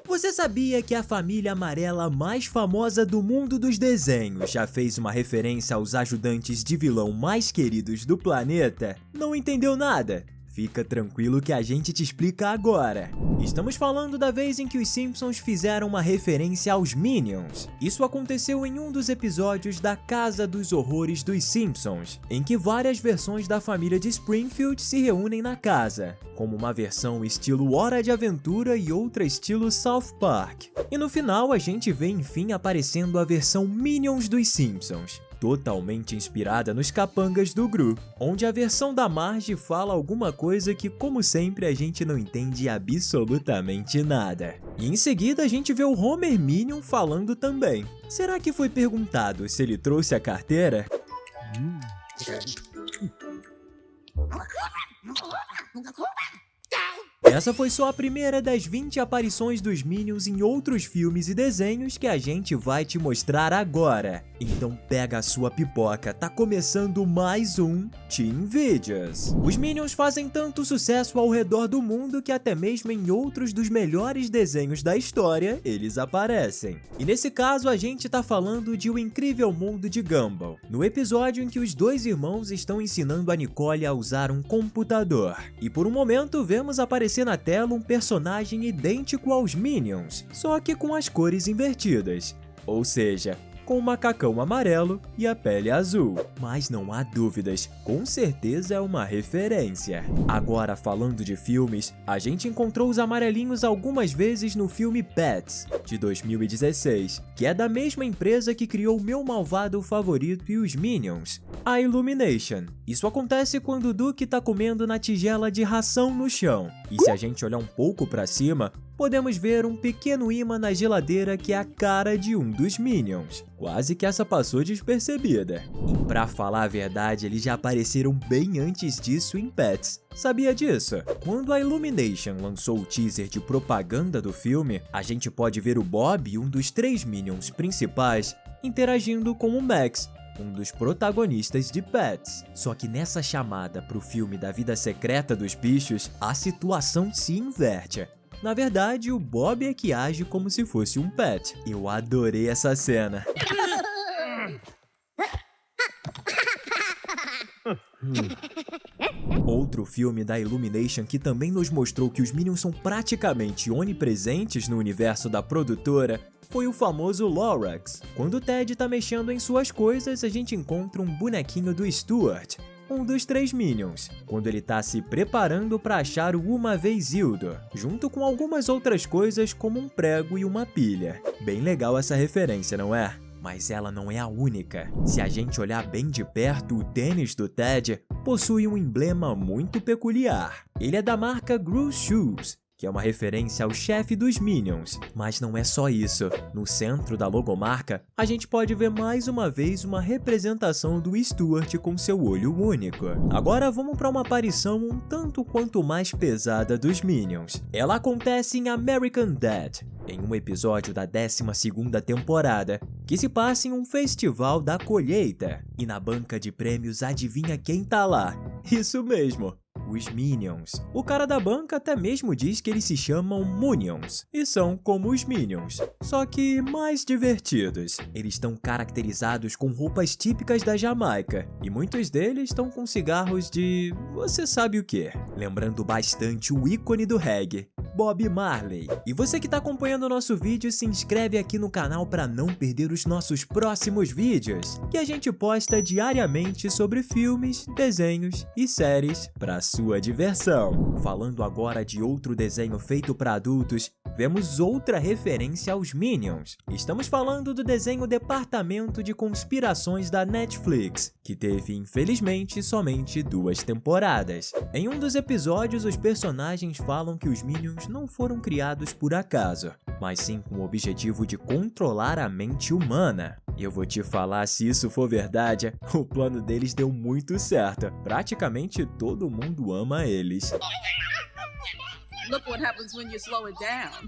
Você sabia que a família amarela mais famosa do mundo dos desenhos já fez uma referência aos ajudantes de vilão mais queridos do planeta? Não entendeu nada? Fica tranquilo que a gente te explica agora. Estamos falando da vez em que os Simpsons fizeram uma referência aos Minions. Isso aconteceu em um dos episódios da Casa dos Horrores dos Simpsons, em que várias versões da família de Springfield se reúnem na casa, como uma versão estilo Hora de Aventura e outra estilo South Park. E no final a gente vê enfim aparecendo a versão Minions dos Simpsons, totalmente inspirada nos capangas do Gru, onde a versão da Marge fala alguma coisa que, como sempre, a gente não entende absolutamente nada. E em seguida a gente vê o Homer Minion falando também. Será que foi perguntado se ele trouxe a carteira? Essa foi só a primeira das 20 aparições dos Minions em outros filmes e desenhos que a gente vai te mostrar agora. Então pega a sua pipoca, tá começando mais um Teen Videos. Os Minions fazem tanto sucesso ao redor do mundo que até mesmo em outros dos melhores desenhos da história, eles aparecem. E nesse caso a gente tá falando de O Incrível Mundo de Gumball, no episódio em que os dois irmãos estão ensinando a Nicole a usar um computador. E por um momento vemos aparecer na tela um personagem idêntico aos Minions, só que com as cores invertidas, ou seja, com o macacão amarelo e a pele azul. Mas não há dúvidas, com certeza é uma referência. Agora, falando de filmes, a gente encontrou os amarelinhos algumas vezes no filme Pets, de 2016, que é da mesma empresa que criou o meu malvado favorito e os Minions, a Illumination. Isso acontece quando o Duke tá comendo na tigela de ração no chão. E se a gente olhar um pouco pra cima, podemos ver um pequeno imã na geladeira que é a cara de um dos Minions. Quase que essa passou despercebida. E pra falar a verdade, eles já apareceram bem antes disso em Pets. Sabia disso? Quando a Illumination lançou o teaser de propaganda do filme, a gente pode ver o Bob, um dos 3 Minions principais, interagindo com o Max, um dos protagonistas de Pets. Só que nessa chamada pro filme da vida secreta dos bichos, a situação se inverte. Na verdade, o Bob é que age como se fosse um pet. Eu adorei essa cena. Outro filme da Illumination que também nos mostrou que os Minions são praticamente onipresentes no universo da produtora foi o famoso Lorax. Quando o Ted tá mexendo em suas coisas, a gente encontra um bonequinho do Stuart, um dos 3 Minions, quando ele tá se preparando para achar o Uma Vez Hildo, junto com algumas outras coisas como um prego e uma pilha. Bem legal essa referência, não é? Mas ela não é a única. Se a gente olhar bem de perto, o tênis do Ted possui um emblema muito peculiar. Ele é da marca Gru Shoes, que é uma referência ao chefe dos Minions. Mas não é só isso. No centro da logomarca, a gente pode ver mais uma vez uma representação do Stuart com seu olho único. Agora vamos para uma aparição um tanto quanto mais pesada dos Minions. Ela acontece em American Dad, em um episódio da 12ª temporada, que se passa em um festival da colheita. E na banca de prêmios, adivinha quem tá lá? Isso mesmo! Os Minions. O cara da banca até mesmo diz que eles se chamam Munions e são como os Minions, só que mais divertidos. Eles estão caracterizados com roupas típicas da Jamaica e muitos deles estão com cigarros de... você sabe o que? Lembrando bastante o ícone do reggae, Bob Marley. E você que está acompanhando o nosso vídeo, se inscreve aqui no canal para não perder os nossos próximos vídeos, que a gente posta diariamente sobre filmes, desenhos e séries para sua diversão. Falando agora de outro desenho feito para adultos, vemos outra referência aos Minions. Estamos falando do desenho Departamento de Conspirações da Netflix, que teve, infelizmente, somente 2 temporadas. Em um dos episódios, os personagens falam que os Minions não foram criados por acaso, mas sim com o objetivo de controlar a mente humana. E eu vou te falar, se isso for verdade, o plano deles deu muito certo. Praticamente todo mundo ama eles. Look what happens when you slow it down.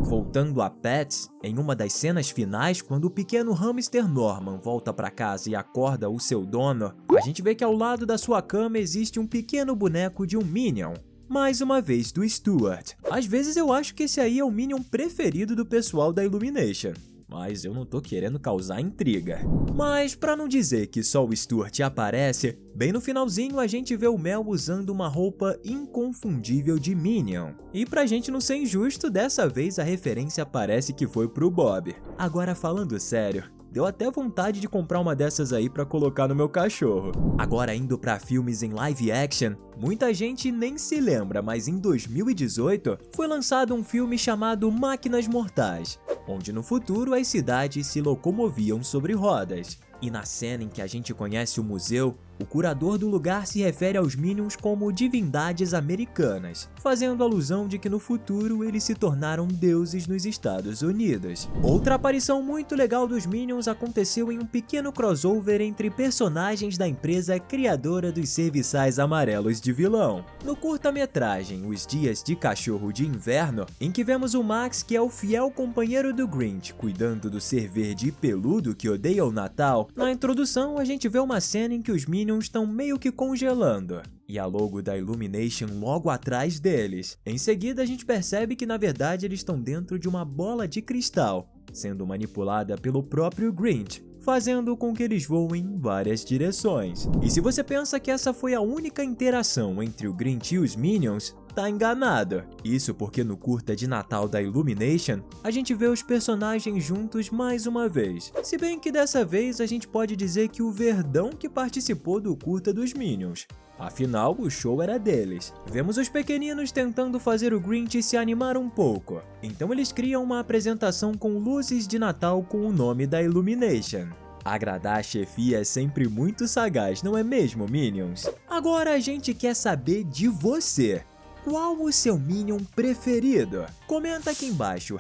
Voltando a Pets, em uma das cenas finais, quando o pequeno hamster Norman volta para casa e acorda o seu dono, a gente vê que ao lado da sua cama existe um pequeno boneco de um Minion. mais uma vez do Stuart. Às vezes eu acho que esse aí é o Minion preferido do pessoal da Illumination, mas eu não tô querendo causar intriga. Mas pra não dizer que só o Stuart aparece, bem no finalzinho a gente vê o Mel usando uma roupa inconfundível de Minion. E pra gente não ser injusto, dessa vez a referência parece que foi pro Bob. Agora falando sério, deu até vontade de comprar uma dessas aí pra colocar no meu cachorro. Agora indo pra filmes em live action, muita gente nem se lembra, mas em 2018 foi lançado um filme chamado Máquinas Mortais, onde no futuro as cidades se locomoviam sobre rodas. E na cena em que a gente conhece o museu, o curador do lugar se refere aos Minions como divindades americanas, fazendo alusão de que no futuro eles se tornaram deuses nos Estados Unidos. Outra aparição muito legal dos Minions aconteceu em um pequeno crossover entre personagens da empresa criadora dos serviçais amarelos de vilão. No curta-metragem Os Dias de Cachorro de Inverno, em que vemos o Max, que é o fiel companheiro do Grinch, cuidando do ser verde e peludo que odeia o Natal, na introdução a gente vê uma cena em que os Minions estão meio que congelando, e a logo da Illumination logo atrás deles. Em seguida a gente percebe que na verdade eles estão dentro de uma bola de cristal, sendo manipulada pelo próprio Grinch, fazendo com que eles voem em várias direções. E se você pensa que essa foi a única interação entre o Grinch e os Minions, tá enganado. Isso porque no curta de Natal da Illumination, a gente vê os personagens juntos mais uma vez. Se bem que dessa vez a gente pode dizer que o Verdão que participou do curta dos Minions. Afinal, o show era deles. Vemos os pequeninos tentando fazer o Grinch se animar um pouco. Então eles criam uma apresentação com luzes de Natal com o nome da Illumination. Agradar a chefia é sempre muito sagaz, não é mesmo, Minions? Agora a gente quer saber de você. Qual o seu Minion preferido? Comenta aqui embaixo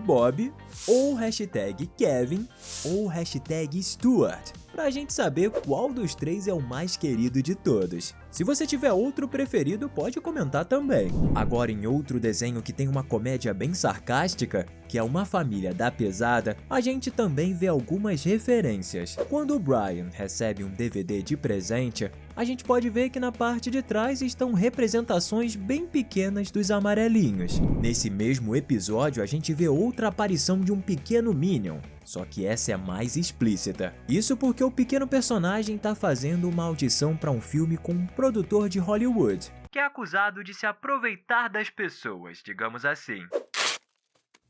#Bob, ou #Kevin, ou #Stuart, pra gente saber qual dos três é o mais querido de todos. Se você tiver outro preferido, pode comentar também. Agora em outro desenho que tem uma comédia bem sarcástica, que é Uma Família da Pesada, a gente também vê algumas referências. Quando o Brian recebe um DVD de presente, a gente pode ver que na parte de trás estão representações bem pequenas dos amarelinhos. Nesse mesmo episódio, a gente vê outra aparição de um pequeno Minion, só que essa é mais explícita. Isso porque o pequeno personagem está fazendo uma audição para um filme com um produtor de Hollywood, que é acusado de se aproveitar das pessoas, digamos assim.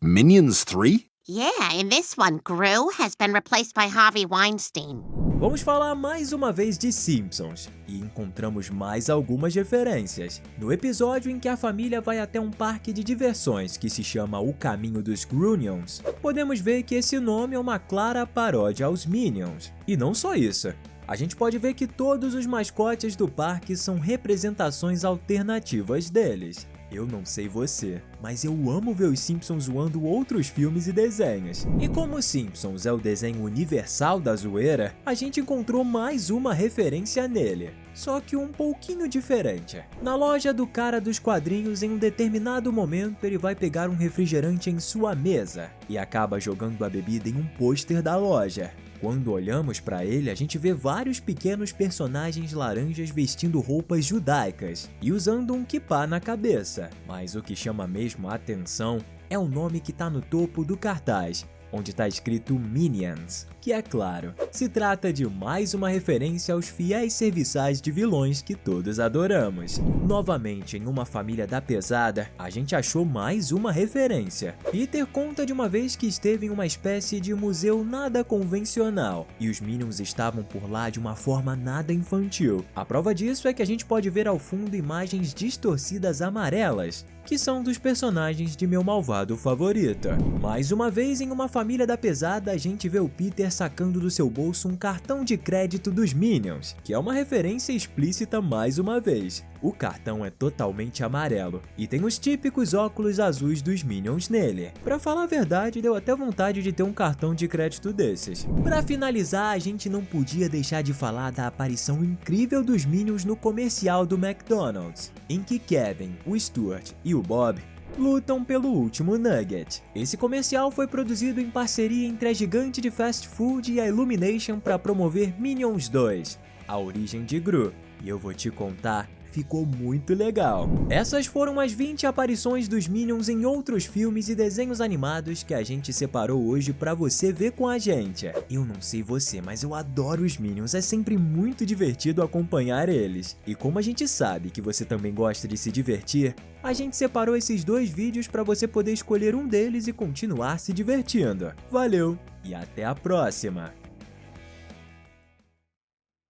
Minions 3? Yeah, in this one, Gru has been replaced by Harvey Weinstein. Vamos falar mais uma vez de Simpsons, e encontramos mais algumas referências. No episódio em que a família vai até um parque de diversões que se chama O Caminho dos Grunions, podemos ver que esse nome é uma clara paródia aos Minions. E não só isso, a gente pode ver que todos os mascotes do parque são representações alternativas deles. Eu não sei você, mas eu amo ver os Simpsons zoando outros filmes e desenhos. E como os Simpsons é o desenho universal da zoeira, a gente encontrou mais uma referência nele, só que um pouquinho diferente. Na loja do cara dos quadrinhos, em um determinado momento, ele vai pegar um refrigerante em sua mesa e acaba jogando a bebida em um pôster da loja. Quando olhamos para ele, a gente vê vários pequenos personagens laranjas vestindo roupas judaicas e usando um kippá na cabeça. Mas o que chama mesmo a atenção é o nome que está no topo do cartaz, onde está escrito Minions, que é claro, se trata de mais uma referência aos fiéis serviçais de vilões que todos adoramos. Novamente, em Uma Família da Pesada, a gente achou mais uma referência. Peter conta de uma vez que esteve em uma espécie de museu nada convencional, e os Minions estavam por lá de uma forma nada infantil. A prova disso é que a gente pode ver ao fundo imagens distorcidas amarelas, que são dos personagens de meu malvado favorito. Mais uma vez, em Uma Família da Pesada, a gente vê o Peter sacando do seu bolso um cartão de crédito dos Minions, que é uma referência explícita mais uma vez. O cartão é totalmente amarelo e tem os típicos óculos azuis dos Minions nele. Pra falar a verdade, deu até vontade de ter um cartão de crédito desses. Pra finalizar, a gente não podia deixar de falar da aparição incrível dos Minions no comercial do McDonald's, em que Kevin, o Stuart e o Bob lutam pelo último nugget. Esse comercial foi produzido em parceria entre a gigante de fast food e a Illumination para promover Minions 2, A Origem de Gru. E eu vou te contar, ficou muito legal. Essas foram as 20 aparições dos Minions em outros filmes e desenhos animados que a gente separou hoje pra você ver com a gente. Eu não sei você, mas eu adoro os Minions, é sempre muito divertido acompanhar eles. E como a gente sabe que você também gosta de se divertir, a gente separou esses 2 vídeos pra você poder escolher um deles e continuar se divertindo. Valeu e até a próxima!